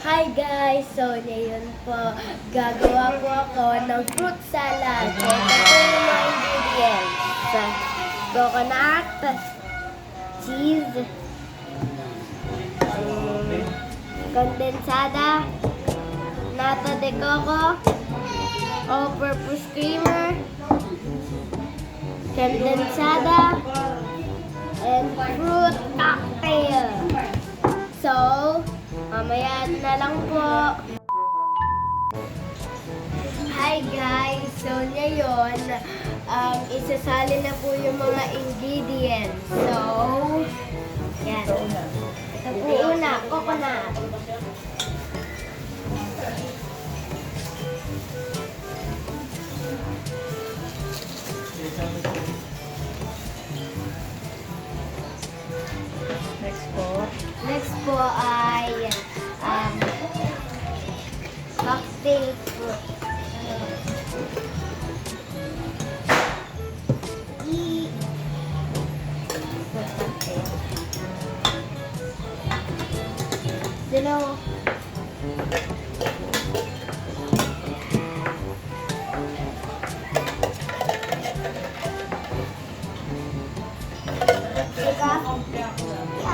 Hi guys! So, ngayon po, gagawa po ako ng fruit salad. So, ito po yung mga ingredients. Coconut, cheese, kondensada, nata de coco, all-purpose creamer, kondensada, and fruit cocktail. So, mamaya na lang po. Hi guys! So ngayon, isasali na po yung mga ingredients. So, yan. Ito po una, coconut. Next po ay cocktail fruit. Dalawa.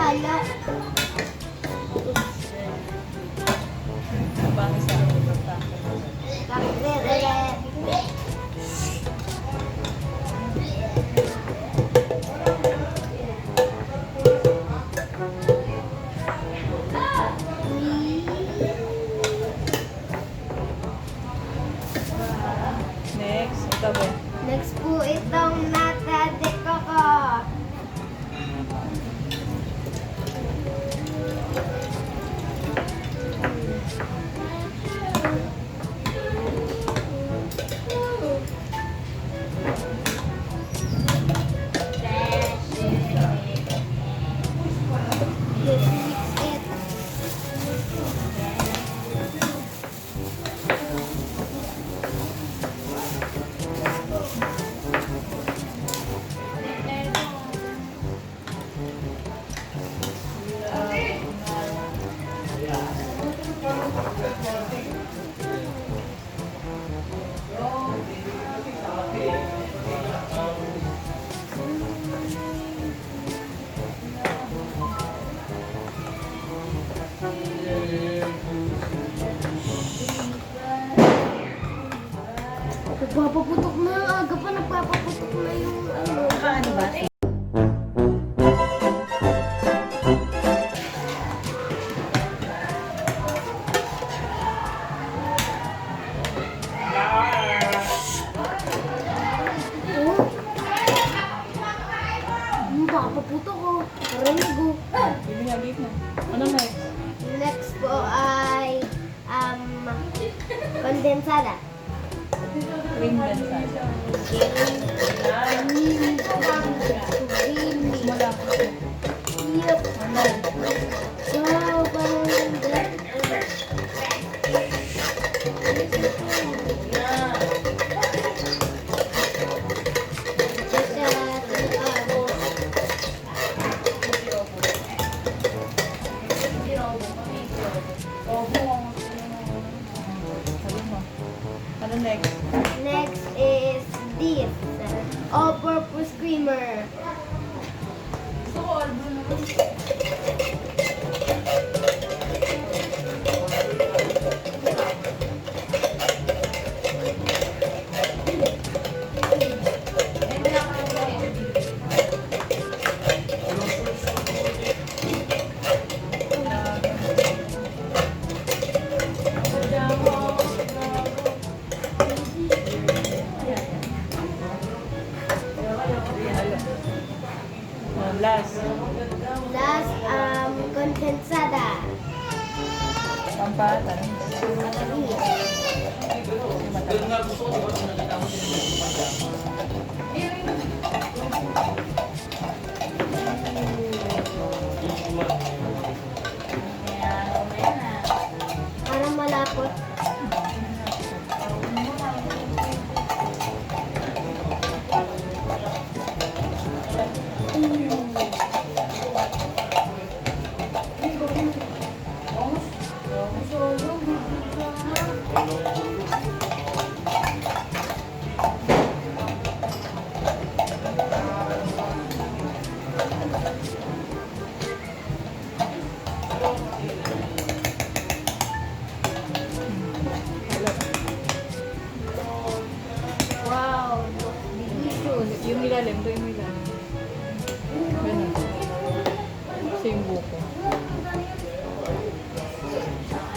Yala. Next po itong nata de coco. Nagpapaputok na. Aga pa nagpapaputok na yung ano. Ano ba? Papaputok ko. Marinig ko. Give na. Ano next? Next po ay kondensada. Cream densada. Wala. Yep. So, parang Ano next? next is this. All-purpose creamer. Last. Last, kondensada. Pampatan. Para malapot. So, Wow, delicious. Yung ilalim, ito yung ilalim. Ganun. Kasi yung buko.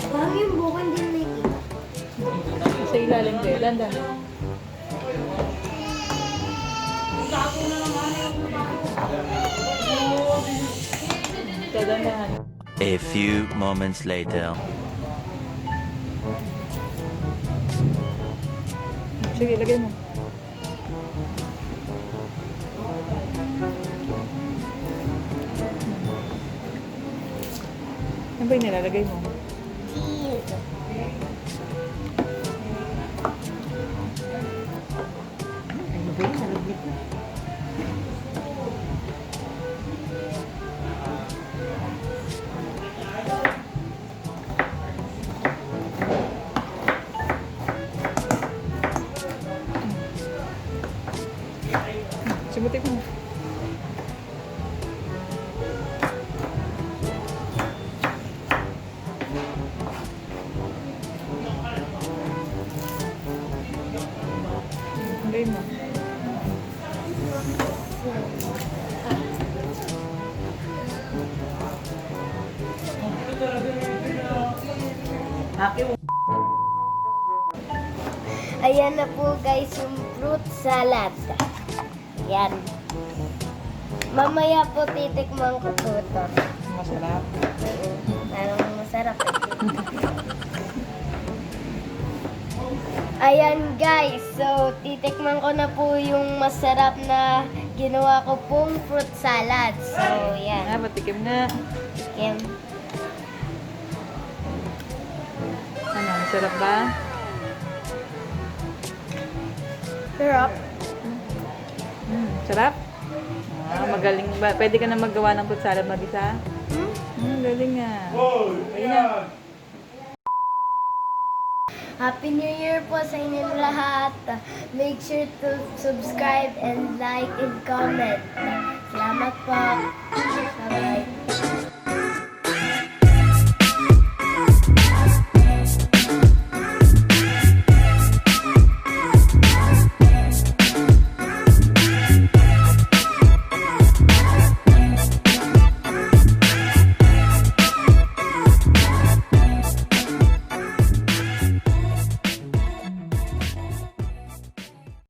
Parang yung buko hindi nakikita. Sa ilalim kayo, dandan. Dadandahan. A few moments later. Sige, lagay mo. Ano ba yung nilalagay mo? Cheese. Ano ba yung nalagay mo? Simutik mo. Lagay mo. Ayan na po guys yung fruit salad. Yan. Mamaya po titikman ko po ito. Masarap. Parang masarap eh. Ayan guys, so titikman ko na po yung masarap na ginawa ko pong fruit salad. So yan. Ah, patikim na. Yan. Ano, masarap ba? Sarap. Sarap? Ah, magaling ba? Pwede ka na maggawa ng fruit salad mag-isa? Galing nga. Pwede na. Happy New Year po sa inyong lahat. Make sure to subscribe and like and comment. Salamat po. Bye-bye.